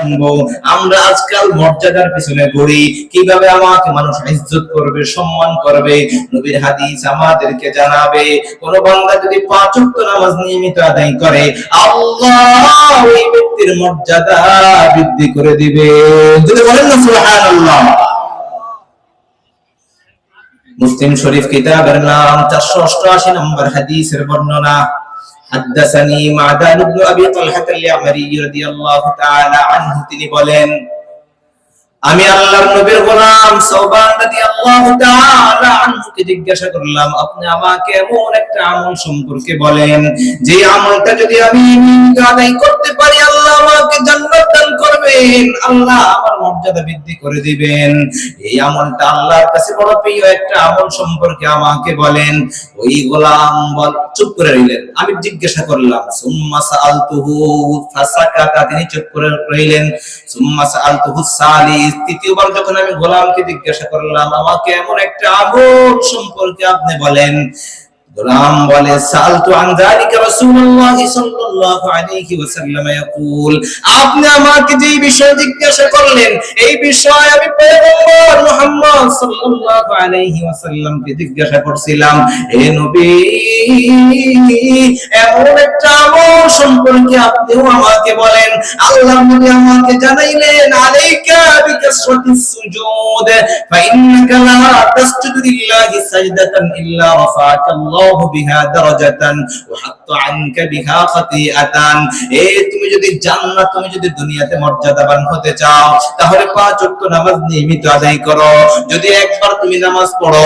জানবো। আমরা আজকাল মর্যাদার পিছনে ঘুরি, কিভাবে আমাকে মানুষ ইজ্জত করবে, সম্মান করবে। নবীর হাদিস আমাদেরকে জানাবে, কোন বান্দা যদি 5 ওয়াক্ত নামাজ নিয়মিত আদায় করে, আল্লাহ ওই ব্যক্তির মর্যাদা বৃদ্ধি করে দিবে। যদি বলেন না সুবহানাল্লাহ। মুসলিম শরীফ কিতাবের নাম 488 নম্বর হাদিসের বর্ণনা। حدثني معدان بن ابي طلحه اليعمري رضي الله تعالى عنه, তিনি বলেন, আমি আল্লাহর নবীর গোলাম সাওবান রাদিয়াল্লাহু তাআলা আনহুকে জিজ্ঞাসা করলাম, আপনি আমাকে এমন একটা আমল সম্পর্কে বলেন যে আমলটা যদি আমি আদায় করতে পারি আল্লাহ আমাকে জান্নাত দান করবেন, আল্লাহ আমার মর্যাদা বৃদ্ধি করে দিবেন। এই আমলটা আল্লাহর কাছে বড় প্রিয় একটা আমল সম্পর্কে আমাকে বলেন। ওই গোলাম চুপ করে রইলেন। আমি জিজ্ঞাসা করলাম, সুম্মা সাআলতুহু ফাসাকাতা, তিনি চুপ করে রইলেন। সুম্মা সাআলতুহু সালিস, তৃতীয়বার যখন আমি গোলামকে জিজ্ঞাসা করলাম, আমাকে এমন একটা আমল সম্পর্কে আপনি বলেন। গোলাম বলে, সালতু আন যালিকা রাসূলুল্লাহ সাল্লাল্লাহু আলাইহি ওয়াসাল্লাম ইয়াকুল, আপনি আমাকে যে বিষয় জিজ্ঞাসা করলেন এই বিষয় আমি পয়গম্বর মুহাম্মদ সাল্লাল্লাহু আলাইহি ওয়াসাল্লামকে জিজ্ঞাসা করছিলাম। হে নবী, এমন একটা আমল সম্পর্কে আপনিও আমাকে বলেন। আল্লাহ নবী আমাকে জানাইলেন, আলাইকা বিকাসরাতিস সুজুদ ফা ইন্নাকা লা তাসজুদু লিল্লাহি সাজদাতান ইল্লা রাফা'াকাল্লাহু বিহা দারাজাতান ওয়া হাত্তা আনকা বিহা খাতিআতান। তুমি যদি জান্নাত, তুমি যদি দুনিয়াতে মর্যাদাবান হতে চাও তাহলে 5 ওয়াক্ত নামাজ নিয়মিত আদায় করো। যদি একবার তুমি নামাজ পড়ো,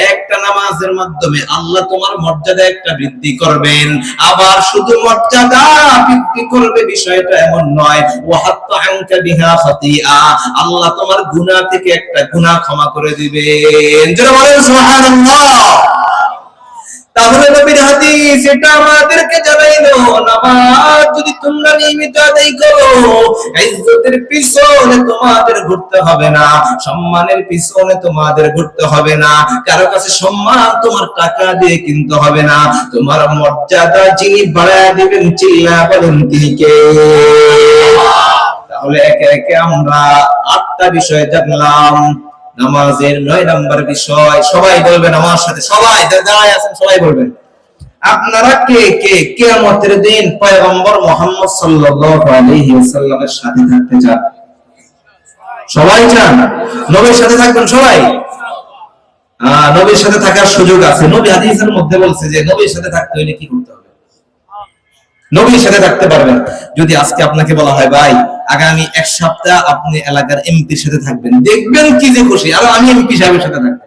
একটা নামাজের মাধ্যমে আল্লাহ তোমার মর্যাদা একটা বৃদ্ধি করবেন। আবার শুধু মর্যাদা বৃদ্ধি করবে বিষয়টা এমন নয়, ওয়া হাত্তা আনকা বিহা খাতিআ, আল্লাহ তোমার গুনাহ থেকে একটা গুনাহ ক্ষমা করে দিবেন। যারা বলেন সুবহানাল্লাহ। তাহলে নবীর হাদিস এটা আমাদেরকে জানাইলো, নামাজ যদি তোমরা নিয়মিত আদায় করো, ইজ্জতের পিছনে তোমাদের ঘুরতে হবে না, সম্মানের পিছনে তোমাদের ঘুরতে হবে না, কারো কাছে সম্মান তোমার টাকা দিয়ে কিনতে হবে না, তোমার মর্যাদা যিনি বাড়ায় দিবেন চিল্লা বলেন তিনি কে? তাহলে একে একে আমরা 8টা বিষয় জানলাম। নামাজের 9 নম্বর বিষয়, সবাই বলবেন আমার সাথে, সবাই দাঁড়ায় আছেন সবাই বলবেন, আপনারা কে কে কিয়ামতের দিন পয়গম্বর মুহাম্মদ সাল্লাল্লাহু আলাইহি ওয়াসাল্লামের সাথে থাকতে চান? সবাই চান নবীর সাথে থাকবেন সবাই? নবীর সাথে থাকার সুযোগ আছে। নবী হাদিসের মধ্যে বলছে যে নবীর সাথে থাকতে হলে কি করতে হবে? নবীর সাথে থাকতে পারবেন। যদি আজকে আপনাকে বলা হয়, ভাই আগামী 1 সপ্তাহ আপনি এলাকার এমপির সাথে থাকবেন, দেখবেন কি যে খুশি, আর আমি এমপি সাহেবের সাথে থাকবো,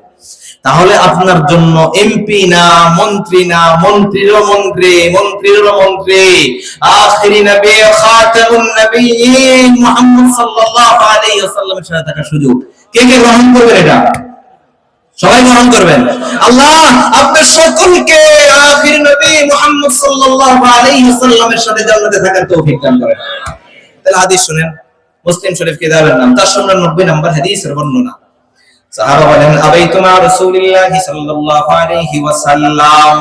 তাহলে আপনার জন্য এমপি না, মন্ত্রী না, মন্ত্রীরও মন্ত্রী, মন্ত্রীরও মন্ত্রী, আখিরি নবী খাতামুন নবিয়্যিন মুহাম্মদ সাল্লাল্লাহু আলাইহি ওয়াসাল্লামের সাথে থাকার সুযোগ কে কে গ্রহণ করবেন? এটা সবাই গ্রহণ করবেন। আল্লাহ আপনার সকলকে আখিরি নবী মুহাম্মদ সাল্লাল্লাহু আলাইহি ওয়াসাল্লামের সাথে জান্নাতে থাকার তৌফিক দান করেন। তাহলে হাদিস শুনেন, মুসলিম শরীফ কিতাবের নাম 490 নম্বর হাদিসের বর্ণনা। সাহাবা বলেন, আবাইতু মা রাসূলিল্লাহি সাল্লাল্লাহু আলাইহি ওয়াসাল্লাম,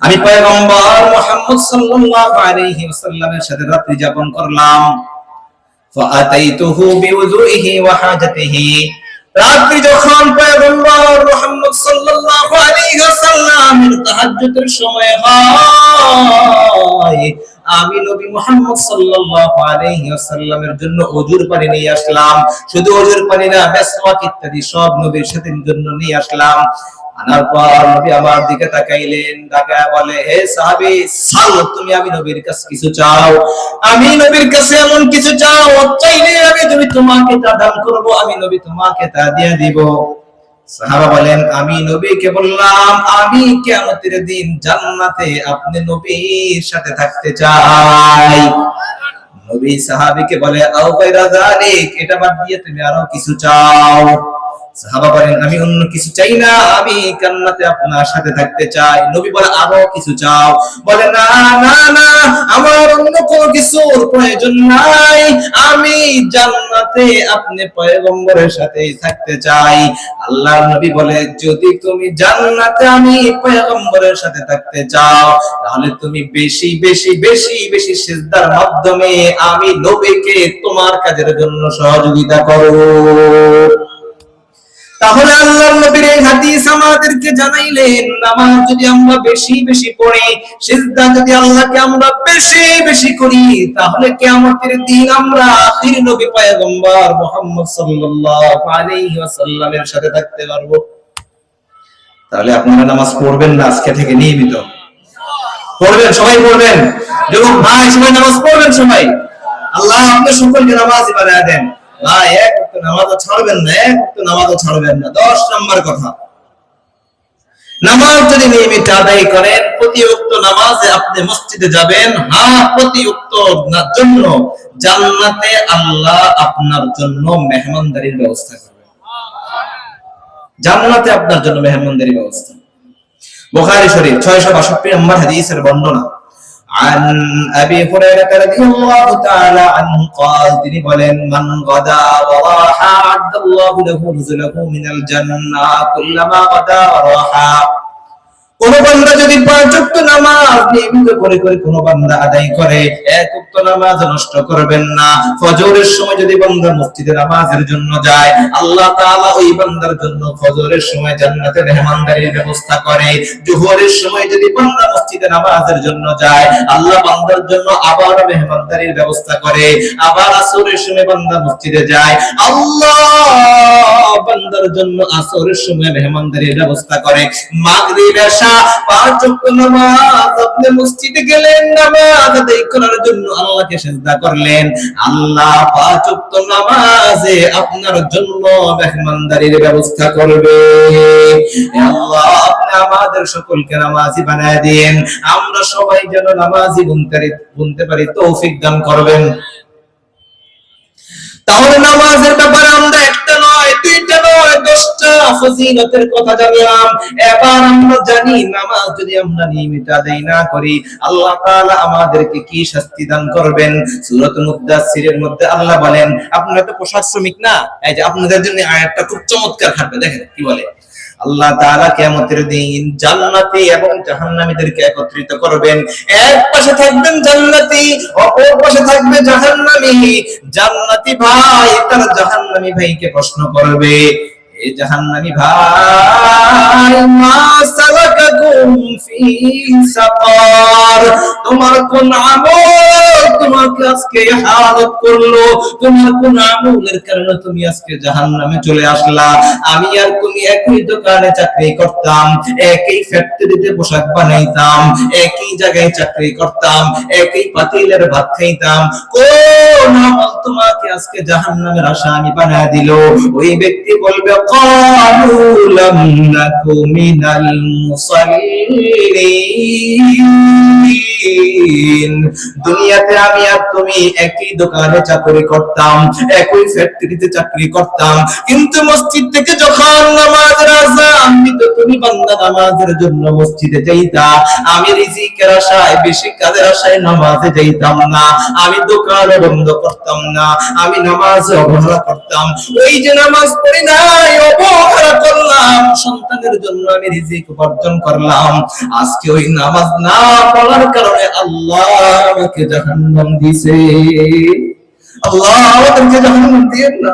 আমি পয়গম্বর মুহাম্মদ সাল্লাল্লাহু আলাইহি ওয়াসাল্লামের সাথে রাত্রি যাপন করলাম। ফাআতাইতুহু বিউযুইহি ওয়া হাজাতিহি, রাত্রি যখন পয়গম্বর মুহাম্মদ সাল্লাল্লাহু আলাইহি ওয়াসাল্লামের তাহাজ্জুদের সময় হয়, আমি নবী মুহাম্মদ সাল্লাল্লাহু আলাইহি ওয়াসাল্লামের জন্য ওযুর পানি নিয়ে আসলাম। শুধু ওযুর পানি না, মিসওয়াক ইত্যাদি সব নবীর সাথে জন্য নিয়ে আসলাম। আনার পর নবী আমার দিকে তাকাইলেন, তাকায় বলে, হে সাহাবী, সাল, তুমি আমি নবীর কাছে কিছু চাও, আমি নবীর কাছে এমন কিছু চাও, চাইলে আমি তোমাকে তা দান করব, আমি নবী তোমাকে তা দিয়ে দিব। সাহাবা বলেন, আমি নবীকে বললাম, আমি কিয়ামতের দিন জান্নাতে আপনি নবীর সাথে থাকতে চাই। নবী সাহাবীকে বলে, আও গায়রা যালিক, এটা বাদ দিয়ে তুমি আরো কিছু চাও। সাহাবা বলেন, আমি অন্য কিছু চাই না, আমি জান্নাতে আপনার সাথে থাকতে চাই। নবী বলে, আরো কিছু চাও? বলে, না না না, আমার অন্য কোনো কিছুর প্রয়োজন নাই, আমি জান্নাতে আপনি পয়গম্বরের সাথে থাকতে চাই। আল্লাহর নবী বলে, যদি তুমি জান্নাতে আমি পয়গম্বরের সাথে থাকতে চাও, তাহলে তুমি বেশি বেশি বেশি বেশি সিজদার মাধ্যমে আমি নবীকে তোমার কাজের জন্য সহযোগিতা করো। তাহলে আল্লাহর নবীর এই হাদিস আমাদেরকে জানাইলেন, নামাজ যদি আমরা বেশি বেশি পড়ি, সিজদা যদি আল্লাহকে আমরা বেশি বেশি করি, তাহলে কিয়ামতের দিন আমরা আখির নবী পয়গম্বর মুহাম্মদ সাল্লাল্লাহু আলাইহি ওয়াসাল্লামের সাথে থাকতে পারবো। তাহলে আপনারা নামাজ পড়বেন না আজকে থেকে নিয়মিত পড়বেন, সবাই পড়বেন। যুবক ভাই সবাই নামাজ পড়বেন সবাই। আল্লাহ আপনাদের সকলকে নামাজি বানায় দেন। ভাই এক ওয়াক্ত নামাজও ছাড়বেন না, এক ওয়াক্ত নামাজও ছাড়বেন না। 10 নম্বর কথা, নামাজ যদি নিয়মিত আদায় করেন, প্রতি ওয়াক্ত নামাজে আপনি মসজিদে যাবেন। হ্যাঁ, প্রতি ওয়াক্ত জন্য জান্নাতে আল্লাহ আপনার জন্য মেহমানদারির ব্যবস্থা করবেন। জান্নাতে আপনার জন্য মেহমানদারির ব্যবস্থা। বুখারী শরীফ 662 নম্বর হাদিসের বর্ণনা। عن أبي هريرة رضي الله تعالى عنه قال তিনি বলেন, মান গাদা ওয়া রাহা আ'আদ্দাল্লাহু লাহু নুজুলাহু মিনাল জান্নাহ কুল্লামা গাদা ওয়া রাহা। কোন বান্দা যদি 5 ওয়াক্ত নামাজ নিয়মিত করে কোন বান্দা আদায় করে, এক ওয়াক্ত নামাজ নষ্ট করবেন না। ফজরের সময় যদি বান্দা মসজিদে নামাজের জন্য যায়, আল্লাহ তাআলা ওই বান্দার জন্য ফজরের সময় জান্নাতে মেহমানদারির ব্যবস্থা করে। জোহরের সময় যদি বান্দা মসজিদে নামাজের জন্য যায়, আল্লাহ বান্দার জন্য আবার মেহমানদারির ব্যবস্থা করে। আবার আসরের সময় বান্দা মসজিদে যায়, আল্লাহ বান্দার জন্য আসরের সময় মেহমানদারির ব্যবস্থা করে। মাগরিব এশা 5 ওয়াক্ত নামাজ আপনি মসজিদে গেলেন নামাজ আদায় করার জন্য, আল্লাহকে সিজদা করলেন, আল্লাহ 5 ওয়াক্ত নামাজে আপনার জন্য মেহমানদারির ব্যবস্থা করবে। আল্লাহ আপনি আমাদের সকলকে নামাজি বানায় দেন, আমরা সবাই যেন নামাজি গুনতে পারি তৌফিক দান করবেন। তাহলে নামাজের ব্যাপারে আমরা একটা নয়, দুইটা নয়, 10টা ফজিলতের কথা জানলাম। এবার আমরা জানি নামাজ যদি আমরা নিয়মিত আদায় না করি, আল্লাহ তাআলা আমাদেরকে কি শাস্তি দান করবেন। সূরাতুল মুদ্দাসসিরের মধ্যে আল্লাহ বলেন, আপনারা তো পোশাক শ্রমিক না, এই যে আপনাদের জন্য আয়াতটা খুব চমৎকার খাটবে। দেখেন কি বলে, আল্লাহ তাআলা কিয়ামতের দিন জান্নাতি এবং জাহান্নামীদেরকে একত্রিত করবেন। এক পাশে থাকবেন জান্নাতি, অপর পাশে থাকবে জাহান্নামী। জান্নাতি ভাই তার জাহান্নামী ভাইকে প্রশ্ন করবে, এ জাহান্নামী ভাই, মা সালাকাকুম ফি সাকার, তোমার কোন আমল তোমাকে আজকে হালাত করলো, তোমার কোন আমলের কারণে তুমি আজকে জাহান্নামে চলে আসলা। আমি আর তুমি একই দোকানে চাকরি করতাম, একই ফ্যাক্টরিতে পোশাক বানাইতাম, একই জায়গায় চাকরি করতাম, একই পাতিলের ভাত খাইতাম, কোন আমল তোমাকে আজকে জাহান্নামের আসামি বানায় দিল? ওই ব্যক্তি বলবে, ক্বালু লাম নাকু মিনাল মুসাল্লিন, দুনিয়াতে আমি আর তুমি একই দোকানে চাকরি করতাম, একই ফ্যাক্টরিতে চাকরি করতাম, কিন্তু মসজিদ থেকে যখন নামাজের আযান দিত, তুমি বান্দা নামাজের জন্য মসজিদে যাইতা, আমি রিজিকের আশায়, বেশি কাজের আশায় নামাজে যাইতাম না, আমি দোকান বন্ধ করতাম না, আমি নামাজে অবহেলা করতাম। ওই যে নামাজ পড়ি নাই, অবহেলা করলাম, সন্তানের জন্য আমি রিজিক উপার্জন করলাম, আজকে ওই নামাজ না পড়ার কারণে আল্লাহ আমাকে জাহান্নাম দিয়েছে। আল্লাহ আমাদেরকে জাহান্নাম দিয়েন না।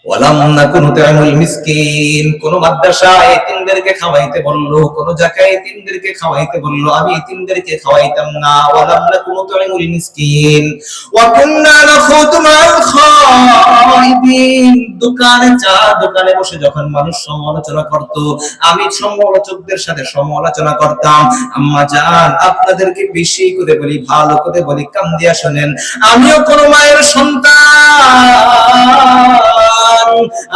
ওয়ালাম নাকুনু তু'আমুল মিসকিন, কোন মাদ্রাসায় এতিমদেরকে খাওয়াইতে বললো, কোন জায়গায় এতিমদেরকে খাওয়াইতে বললো, আমি এতিমদেরকে খাওয়াইতাম না। ওয়ালাম নাকুনু তু'আমুল মিসকিন ওয়া কুননা নাখুদু মা'আল খাইদিন, দোকানে বসে যখন মানুষ সমালোচনা করত, আমি সমালোচকদের সাথে সমালোচনা করতাম। আম্মা জান, আপনাদেরকে বেশি করে বলি, ভালো করে বলি, কান দিয়া শুনেন, আমিও কোন মায়ের সন্তান,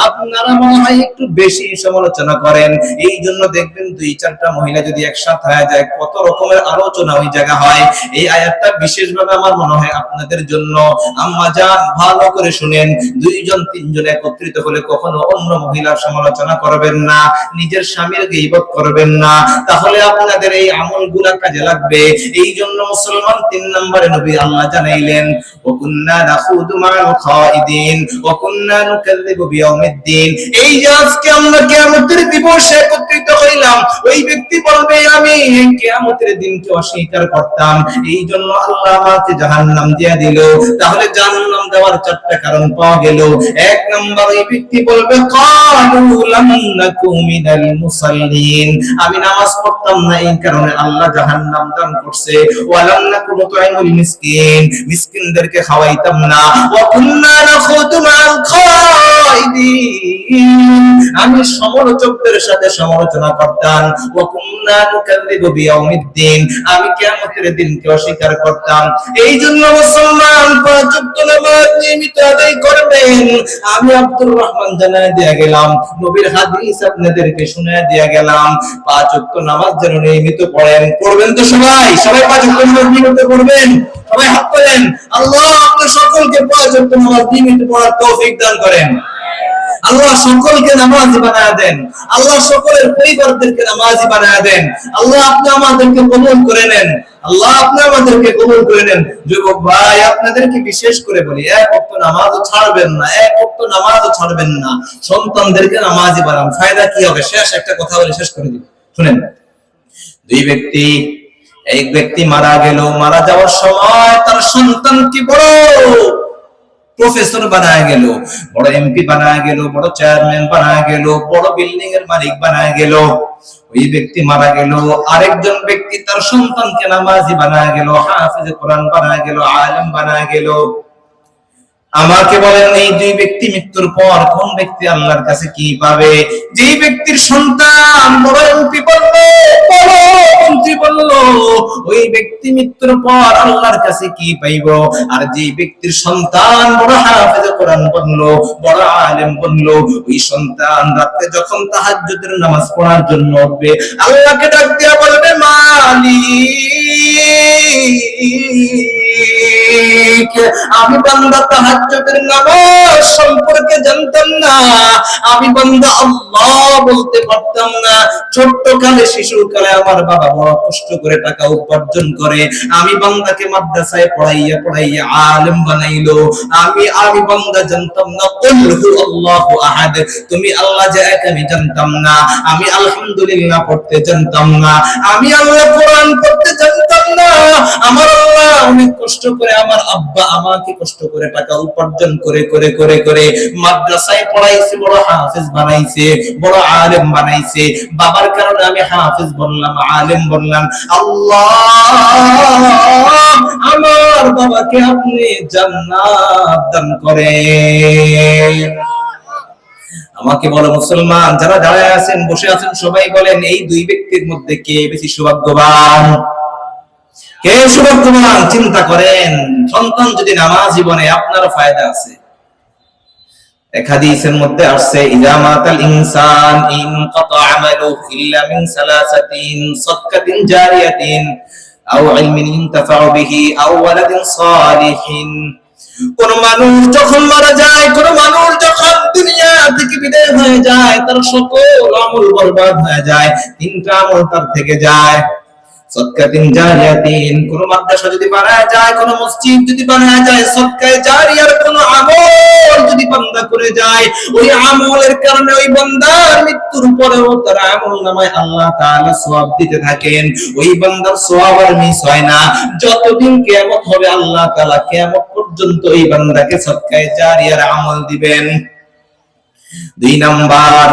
আপনারা মনে হয় একটু বেশি সমালোচনা করেন, এই জন্য দেখবেন 2-4টা মহিলা যদি একসাথে হয়ে যায় কত রকমের আলোচনা ওই জায়গা হয়। এই আয়াতটা বিশেষভাবে আমার মনে হয় আপনাদের জন্য। আম্মা জান ভালো করে শুনেন, 2-3জন একত্রিত হলে কখনো অন্য মহিলার সমালোচনা করবেন না, নিজের স্বামীর গীবত করবেন না, তাহলে আপনাদের এই আমলগুলা কাজে লাগবে। এই জন্য মুসলমান 3 নম্বরে নবী আল্লাহ জানাইলেন, ওয়া কুননা নাখুদু মা'আল খাইদিন ওয়া কুননা নুকাযযিবু বিয়াউমিদ্দিন। এই যে আজকে আমরা কিয়ামতের দিবসে একত্রিত হইলাম, ওই ব্যক্তি বলবে আমি এই কিয়ামতের দিনকে অস্বীকার করতাম, এই জন্য আল্লাহ আমাকে জাহান্নাম দিয়ে দিল। তাহলে জাহান্নাম দেওয়ার 4টা কারণ পাওয়া গেল। 1 নম্বর, এই ব্যক্তি বলবে ক্বালু লাম নাকু মিনাল মুসাল্লিন, আমি নামাজ পড়তাম না এই কারণে আল্লাহ জাহান্নাম দান করছে। ওয়া লাম নাকু নুতঈমুল মিসকিন, মিসকিনদেরকে খাওয়াইতাম না। ওয়া কুননা নাখুদু মা'আল খাইদিন, আমি সমালোচকদের সাথে সমালোচনা করতাম। ওয়া কুননা নুকাযযিবু বিয়াউমিদ্দিন, আমি কিয়ামতের দিনকে অস্বীকার করতাম। এই জন্য মুসলমান 5 ওয়াক্ত নামাজ নিয়মিত আদায় করবেন। আমি আব্দুর রহমান জানায় দিয়ে গেলাম, নবীর হাদিস আপনাদেরকে শুনায় দিয়ে গেলাম, 5 ওয়াক্ত নামাজ যেন নিয়মিত পড়েন। পড়বেন তো সবাই? সবাই 5 ওয়াক্ত নামাজ নিয়মিত পড়বেন? সবাই হাত তোলেন। আল্লাহ আপনাদের সকলকে 5 ওয়াক্ত নামাজ নিয়মিত পড়ার তৌফিক দান করেন। আল্লাহ সকলকে নামাজি বানায় দেন। আল্লাহ সকলের পরিবারদেরকে নামাজি বানায় দেন। আল্লাহ আপনি আমাদেরকে কবুল করে নেন। আল্লাহ আপনি আমাদেরকে কবুল করে নেন। যুবক ভাই, আপনাদেরকে বিশেষ করে বলি, 1 ওয়াক্ত নামাজও ছাড়বেন না, 1 ওয়াক্ত নামাজও ছাড়বেন না। সন্তানদেরকে নামাজি বানান। ফায়দা কি হবে? শেষ একটা কথা বলে শেষ করে দিব, শুনেন। এক ব্যক্তি মারা গেল, মারা যাওয়ার সময় তার সন্তান কি বড় প্রফেসর বানায় গেল, বড় এমপি বানায় গেল, বড় চেয়ারম্যান বানায় গেল, বড় বিল্ডিং এর মালিক বানায় গেল। ওই ব্যক্তি মারা গেল, আরেকজন ব্যক্তি তার সন্তানকে নামাজি বানায় গেল, হাফেজ কোরআন বানায় গেল, আলেম বানায় গেল। আমাকে বলেন, এই 2 ব্যক্তি মৃত্যুর পর কোন ব্যক্তি আল্লাহর কাছে কি পাবে? যে ব্যক্তির সন্তান বড় এমপি বলল, বড় মন্ত্রী বলল, ওই ব্যক্তি মৃত্যুর পর আল্লাহর কাছে কি পাইব? আর যে ব্যক্তির সন্তান বড় হাফেজ কোরআন বলল, বড় আলেম বলল, ওই সন্তান রাতে যখন তাহাজ্জুদের নামাজ পড়ার জন্য উঠবে, আল্লাহকে ডাক দিয়া বলবে, মালিক, আমি বান্দা তাহাজ্জুদের নামাজ সম্পর্কে জানতাম না, আমি বান্দা আল্লাহ বলতে পারতাম না। ছোট্ট কালে, শিশু কালে আমার বাবা বড় কষ্ট করে টাকা উপার্জন করে আমি বান্দাকে মাদ্রাসায় পড়াইয়া পড়াইয়া আলেম বানাইলো। আমি বান্দা জানতাম না কুল হু আল্লাহু আহাদ, তুমি আল্লাহ যে এক আমি জানতাম না। আমি আলহামদুলিল্লাহ পড়তে জানতাম না। আমি আল্লাহ কোরআন পড়তে জানতাম না। আমার আল্লাহ অনেক কষ্ট করে, আমার আব্বা আমাকে কষ্ট করে টাকা উপার্জন করে করে করে করে মাদ্রাসায় পড়াইছে, বড় হাফেজ বানাইছে, বড় আলেম বানাইছে। বাবার কারণে আমি হাফেজ বললাম, আলেম বললাম। আল্লাহ আমার বাবাকে আপনি জান্নাত দান করেন। আমাকে বলো মুসলমান, যারা দাঁড়ায় আছেন, বসে আছেন, সবাই বলেন, এই 2 ব্যক্তির মধ্যে কে বেশি সৌভাগ্যবান? কে সৌভাগ্যবান? চিন্তা করেন। সন্তান যদি নামাজি বনে, আপনারও ফায়দা আছে। এক হাদিসের মধ্যে আসছে, ইযা মাতাল ইনসান ইনকাতা আমালুহু ইল্লা মিন সালাসাতিন সাদকাতিন জারিয়াতিন আও ইলমিন ইনতাফা'u বিহি আও ওয়ালাদিন সালিহিন। কোন মানুষ যখন মারা যায়, কোন মানুষ যখন দুনিয়া থেকে বিদায় হয়ে যায়, তার সকল আমল বরবাদ হয়ে যায়। 3টা আমল তার থেকে যায়। সদকাতিন জারিয়াতিন, কোন মাদ্রাসা যদি বানায় যায়, কোন মসজিদ যদি বানায় যায়, সদকায়ে জারিয়ার কোন আমল যদি বান্দা করে যায়, ওই আমলের কারণে ওই বান্দার মৃত্যুর পরেও তার আমলনামায় আল্লাহ তাআলা সওয়াব দিতে থাকেন। ওই বান্দার সওয়াব আর মিস হয় না। যতদিন কিয়ামত হবে, আল্লাহ তাআলা কিয়ামত পর্যন্ত এই বান্দাকে সদকায়ে জারিয়ার আমল দিবেন। 2 নাম্বার,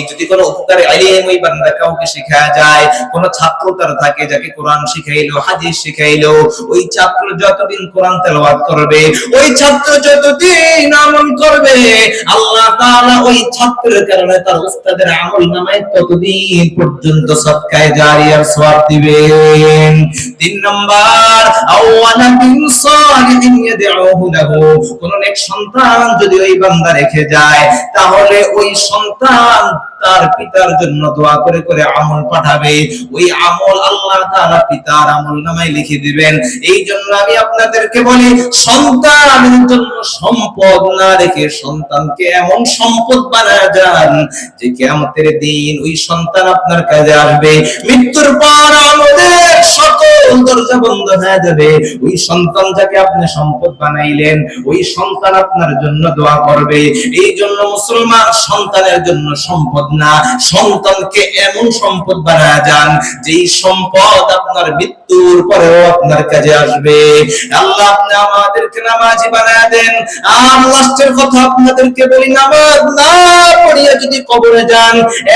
যদি কোনো উপকারী ইলম ওই বান্দা কাউকে শেখায়া যায়, কোন ছাত্র তার থাকে যাকে কোরআন শিখাইলো, হাদিস শিখাইলো, ওই ছাত্র যতদিন কোরআন তেলাওয়াত করবে, ওই ছাত্র যতদিন আমল করবে, আল্লাহ তাআলা ওই ছাত্রের কারণে তার উস্তাদের আমলনামায় ততদিন পর্যন্ত সদকায়ে জারিয়ার সওয়াব দিবেন। 3 নাম্বার, আওয়ালাদিন সালিহিন ইয়াদউহু লাহু, কোন নেক সন্তান যদি ওই বান্দা রেখে যায়, তাহলে ওই সন্তান তার পিতার জন্য দোয়া করে করে আমল পাঠাবে, ওই আমল আল্লাহ তাআলা পিতার আমলনামায় লিখে দিবেন। এই জন্য আমি আপনাদেরকে বলি, সন্তানের জন্য সম্পদ না রেখে সন্তানকে এমন সম্পদ বানায় যান যে কিয়ামতের দিন ওই সন্তান আপনার কাজে আসবে। মৃত্যুর পর আমলের সকল দরজা বন্ধ হয়ে যাবে। ওই সন্তান যাকে আপনি সম্পদ বানাইলেন, ওই সন্তান আপনার জন্য দোয়া করবে। এই জন্য মুসলমান সন্তানের জন্য সম্পদ না, সন্তানকে এমন সম্পদ বানায় যান যেই সম্পদ আপনার মৃত্যুর পরেও আপনার কাজে আসবে। আল্লাহ আপনি আমাদেরকে নামাজি বানায় দেন। আর লাস্টের কথা আপনাদেরকে বলি, নামাজ না পড়িয়া যদি কবরে যান,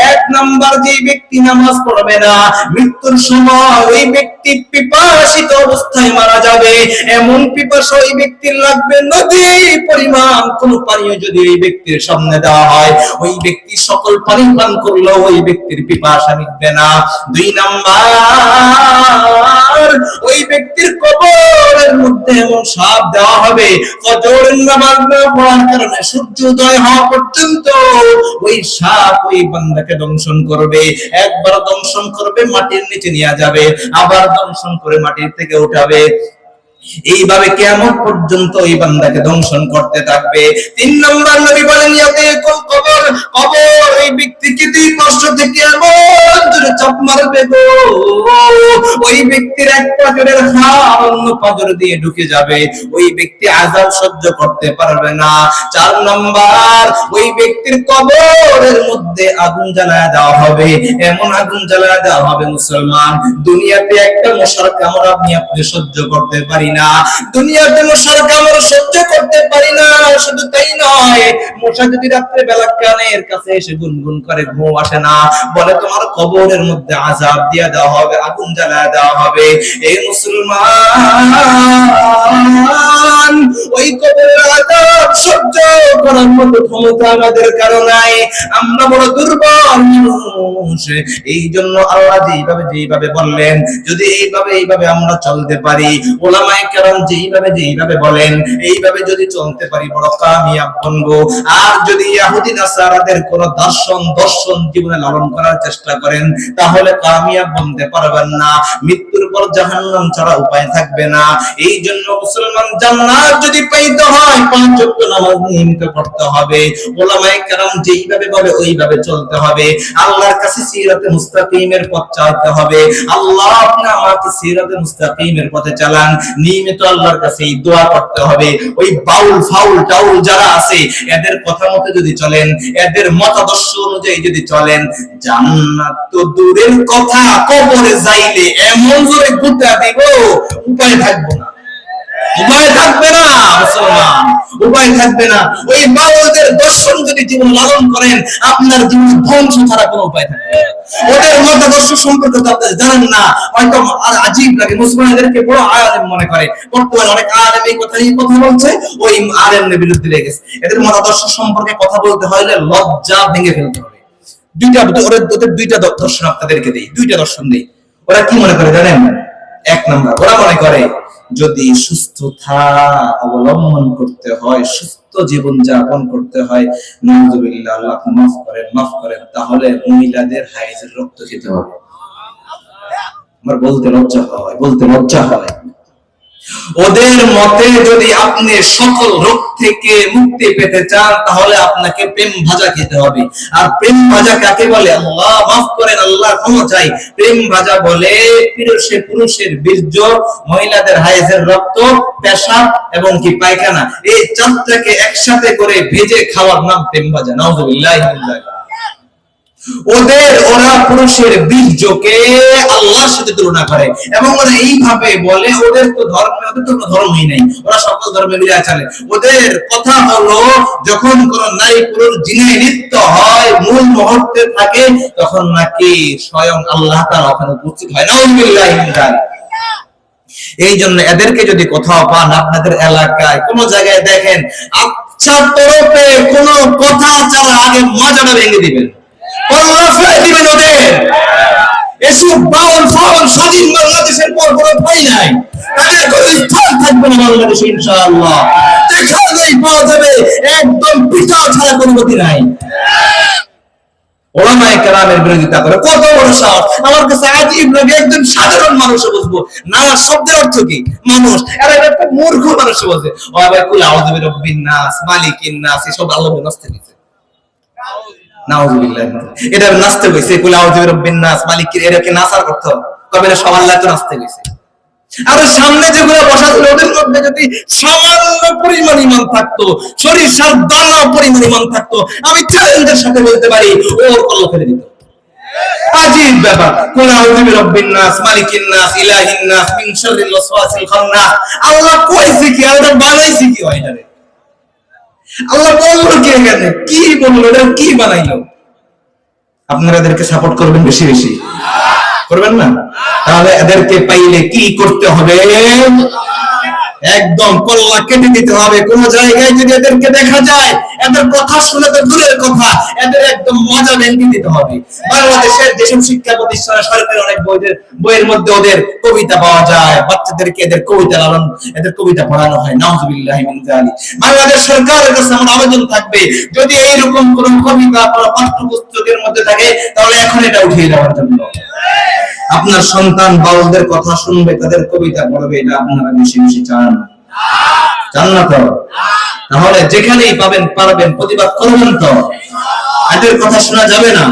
1 নাম্বার, যে ব্যক্তি নামাজ পড়বে না, মৃত্যুর সময় ওই ব্যক্তি পিপাসিত অবস্থায় মারা যাবে। এমন পিপাসা ওই ব্যক্তির লাগবে, নদী পরিমাণ কোন পানীয় যদি ওই ব্যক্তির সামনে দেওয়া হয়, ওই ব্যক্তি সকল পানি পান করলেও ওই ব্যক্তির পিপাসা মিটবে না। 2 নাম্বার, ওই ব্যক্তির কবরের মধ্যে এমন সাপ দেওয়া হবে, ফজরের নামাজ না পড়ার কারণে সূর্যোদয় হওয়া পর্যন্ত ওই সাপ ওই বান্দাকে দংশন করবে। একবার দংশন করবে, মাটির নিচে নিয়ে যাবে, আবার দংশন করে মাটির থেকে উঠাবে। এইভাবে কিয়ামত পর্যন্ত ওই বান্দাকে দংশন করতে থাকবে। 3 নম্বর নবী বলেন, ইয়াতিকুল কবর, কবর ওই ব্যক্তিকে 2 পাশ থেকে এমন জোরে চাপ মারবে গো, ওই ব্যক্তির এক পাজরের হাড় অন্য পাজর দিয়ে ঢুকে যাবে, ওই ব্যক্তি আযাব সহ্য করতে পারবে না। 4 নম্বর, ওই ব্যক্তির কবরের মধ্যে আগুন জ্বালায় দেওয়া হবে, এমন আগুন জ্বালায় দেওয়া হবে মুসলমান, দুনিয়াতে একটা মশার কামড় আপনি সহ্য করতে পারি না, দুনিয়াতে মশার কামড় সহ্য করতে পারি না। শুধু তাই নয়, মশা যদি রাত্রে বেলা কানের কাছে এসে গুনগুন করে, ঘুম আসে না, বলে তোমার কবরের মধ্যে আযাব দিয়ে দেওয়া হবে, আগুন জ্বালায় দেওয়া হবে। এই মুসলমান, ওই কবরের আযাব সহ্য করার মতো ক্ষমতা আমাদের কারো নাই, আমরা বড় দুর্বল মানুষ। এই জন্য আল্লাহ যেইভাবে বললেন, যদি এইভাবে আমরা চলতে পারি, উলামায়ে কেরাম যেইভাবে বলেন, এইভাবে যদি চলতে পারি, বড় কামিয়াব বনবো। আর যদি ইহুদি নাসারাদের কোন দর্শন জীবনে লালন করার চেষ্টা করেন, তাহলে কামিয়াব বনতে পারবেন না, মৃত্যুর পর জাহান্নাম ছাড়া উপায় থাকবে না। এই জন্য মুসলমান জান্নাত যদি পাইতে হয়, 5 ওয়াক্ত নামাজ নিয়মিত পড়তে হবে, উলামায়ে কেরাম যেইভাবে বলে ওইভাবে চলতে হবে, আল্লাহর কাছে সিরাতে মুস্তাকিমের পথ চাইতে হবে। আল্লাহ আপনি আমাকে সিরাতে মুস্তাকিমের পথে চালান, নিয়মিত আল্লাহর কাছে এই দোয়া করতে হবে। ওই বাউল ফাউল টাউল যারা আছে, এদের কথা মতো যদি চলেন, এদের মতাদর্শ অনুযায়ী যদি চলেন, জান্নাত তো দূরের কথা, কবরে যাইলে এমন জোরে গুতা দিব, উপায় থাকবে না, উপায় থাকবে না মুসলমান, উপায় থাকবে না। ওই বাউলদের দর্শন যদি জীবন লালন করেন, আপনার জীবন ধ্বংস ছাড়া কোনো উপায় থাকবে না। ওদের মতাদর্শ সম্পর্কে তো আপনি জানেন না, হয়তো আর আজীব লাগে, মুসলমানদেরকে বড় আলেম মনে করে। বর্তমানে অনেক আলেম এই কথা বলছে, ওই আলেমের বিরুদ্ধে লেগেছে। এদের মতাদর্শ সম্পর্কে কথা বলতে হলে লজ্জা ভেঙে ফেলতে হবে। ওদের দুইটা দর্শন আপনাদেরকে দেই, 2টা দর্শন দেই। ওরা কি মনে করে জানেন? 1 নম্বর, ওরা মনে করে যদি সুস্থতা অবলম্বন করতে হয়, সুস্থ জীবন যাপন করতে হয়, নাউযুবিল্লাহ, আল্লাহ মাফ করেন, তাহলে মহিলাদের হাইজের রক্ত খেতে হবে। আমার বলতে লজ্জা হয়। ওদের মতে যদি আপনি সকল রোগ থেকে মুক্তি পেতে চান, তাহলে আপনাকে প্রেম ভাজা খেতে হবে। আর প্রেম ভাজা কাকে বলে? আল্লাহ মাফ করেন, আল্লাহ ক্ষমা চাই। প্রেম ভাজা বলে পুরুষের বীর্য, মহিলাদের হাইজের রক্ত, পেশাব এবং কি পায়খানা, এই 4টাকে একসাথে করে ভেজে খাওয়ার নাম প্রেম ভাজা। নাউযুবিল্লাহ। ওরা পুরুষের বীর্যকে আল্লাহর সাথে তুলনা করে এবং ওরা এইভাবে বলে ওদের তো কোনো ধর্মই নেই, ওরা সকল ধর্মে মিলিয়ে চলে। ওদের কথা হলো যখন কোন নারী পুরুষ জিনে লিপ্ত হয় মূল মুহূর্তে থাকে তখন নাকি স্বয়ং আল্লাহ তাআলা ওখানে উপস্থিত হয়। নাউযুবিল্লাহি মিন যালিক। এই জন্য এদেরকে যদি কোথাও পান আপনাদের এলাকায় কোন জায়গায় দেখেন, আচ্ছা তরফে কোন কথা ছাড়া আগে মজাটা ভেঙে দিবেন, দিবেন ওদের। এসব বাউল ফাউল স্বাধীন বাংলাদেশের পর কোনো ভয় নাই, তাদের কোনো স্থান থাকবে না বাংলাদেশে ইনশাআল্লাহ। যেখানেই পাওয়া যাবে একদম পিটা ছাড়া কোনো গতি নাই। ওলামায়ে কেরামের বিরোধিতা করে কত বড় সাহস! আমার কাছে আজীব লাগে, একজন সাধারণ মানুষ বুঝবো না শব্দের অর্থ কি মানুষ, আর একটা মূর্খ মানুষ বোঝে ও ভাই কুল আউযু বিরাব্বিন নাস মালিকিন নাস এসব আল্লাহ নাস্তে দিয়েছে। নাউযুবিল্লাহ, এটা নাস্তে হইছে কুল আউযু বিরাব্বিন নাস মালিকিন, এটা কি নাসার অর্থ? কবে না সব আল্লাহ তো নাস্তে হইছে। আর সামনে যেগুলো বসা ছিল ওদের মধ্যে যদি সামান্য পরিমাণ ঈমান থাকতো, সরিষার দানা পরিমাণ ঈমান থাকতো, আমি চ্যালেঞ্জের সাথে বলতে পারি ওর কল্লা ফেলে দিত। আজীব ব্যাপার। কুল আউযু বিরাব্বিন নাস মালিকিন নাস ইলাহিন নাস মিন শাররিল ওয়াসওয়াসিল খান্নাস। আল্লাহ কইছে কি, আল্লাহ বানাইছে কি হয় না রে? আল্লাহ বললো কি, এখানে কি বললো, এটা কি বানাইলো? আপনারা এদেরকে সাপোর্ট করবেন বেশি বেশি, করবেন না? তাহলে এদেরকে পাইলে কি করতে হবে? একদম কল্লা কেটে দিতে হবে। কোন জায়গায় যদি এদেরকে দেখা যায় এদের কথা শুনে তো দূরের কথা, এদের একদম মজা ভেঙে দিতে হবে। বাংলাদেশের যেসব শিক্ষা প্রতিষ্ঠানে সরকারি অনেক বইয়ের মধ্যে ওদের কবিতা পাওয়া যায়, বাচ্চাদেরকে এদের কবিতা পড়ানো হয়। নাউযুবিল্লাহি মিন যালিক। বাংলাদেশ সরকারের কাছে আমার আবেদন থাকবে, যদি এইরকম কোন কবিতা পাঠ্যপুস্তকের মধ্যে থাকে তাহলে এখন এটা উঠিয়ে দেওয়ার জন্য। আপনার সন্তান বাউলদের কথা শুনবে, তাদের কবিতা পড়বে, এটা আপনারা বেশি বেশি চান না তো? তাহলে যেখানেই পারবেন প্রতিবাদ করবেন তো, এদের কথা শোনা যাবে না।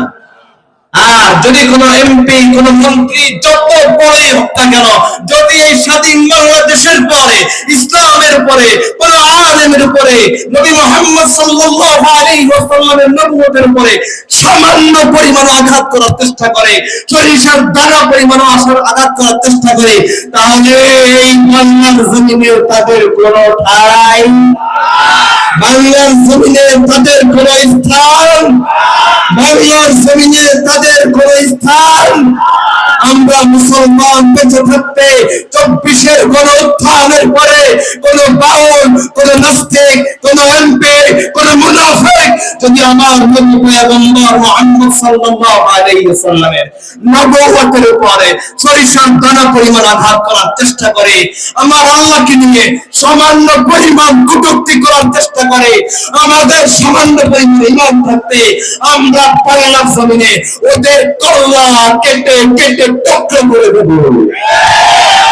আর যদি কোন এমপি কোন মন্ত্রী যত বড়ই হোক না কেন, যদি এই স্বাধীন বাংলাদেশের পরে ইসলামের উপরে কোন আলেমের উপরে নবী মুহাম্মদ সাল্লাল্লাহু আলাইহি ওয়াসাল্লামের নবুয়তের উপরে সামান্য পরিমাণ আঘাত করার চেষ্টা করে, সরিষার দানা পরিমাণ আঘাত করার চেষ্টা করে, তাহলে এই বাংলার জমিনে তাদের কোনো ঠাঁই, বাংলার জমিনে তাদের কোনো স্থান, বাংলার জমিনে তাদের কোন স্থান। আমরা মুসলমান বেঁচে থাকতে 24-এর কোন উত্থানের পরে কোন বাউল, কোন নাস্তিক, কোন এমপি, কোন মুনাফিক যদি আমার নবী পয়গম্বর মুহাম্মদ সাল্লাল্লাহু আলাইহি ওয়াসাল্লামের নবুয়তের উপরে সরিষার দানা পরিমাণ আঘাত করার চেষ্টা করে, আমার আল্লাহকে নিয়ে সামান্য পরিমাণ কটূক্তি করার চেষ্টা করে, আমাদের সামান্য পরিমাণ ঈমান থাকতে আমরা বাংলার জমিনে ওদের কল্লা কেটে কেটে টুকরো করে দেব।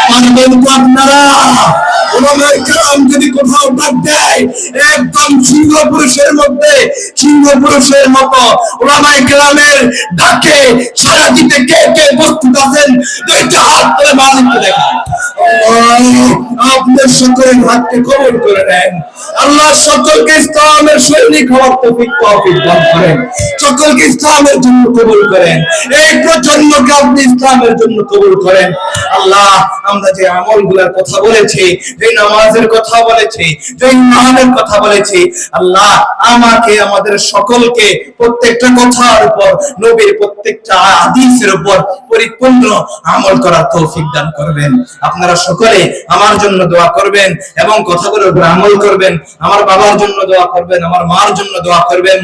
পারবেন তো আপনারা? ওলামায়ে কেরাম যদি কোথাও ডাক দেয় একদম সিংহপুরুষের মতো ওলামায়ে কেরামের ডাকে সাড়া দিতে কে কে প্রস্তুত আছেন? দুইটা হাত তুলে মালিককে দেখান। আপনাদের সকলের হাতকে কবুল করে নেন। আল্লাহ সকলকে ইসলামের সৈনিক হওয়ার তৌফিক দান করেন, সকলকে ইসলামের জন্য কবুল করেন, এই প্রজন্মকে আপনি ইসলামের জন্য কবুল করেন। আল্লাহ আমরা যে আমলগুলোর কথা বলেছি, যে নামাজের কথা বলেছি, যে ইমানের কথা বলেছি, আল্লাহ আমাকে আমাদের সকলকে প্রত্যেকটা কথার উপর, নবীর প্রত্যেকটা হাদিসের উপর পরিপূর্ণ আমল করার তৌফিক দান করবেন। আপনারা সকলে আমার জন্য দোয়া করবেন এবং কথাগুলোর উপর আমল করবেন। আমার বাবার জন্য দোয়া করবেন, আমার মার জন্য দোয়া করবেন।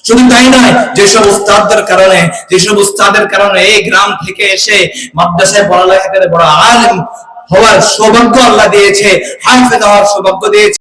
শুধু তাই নয়, যেসব উস্তাদের কারণে এই গ্রাম থেকে এসে মাদ্রাসায় পড়ালেখা করে বড় আলেম হওয়ার সৌভাগ্য আল্লাহ দিয়েছে, হাফেজ হওয়ার সৌভাগ্য দিয়েছে,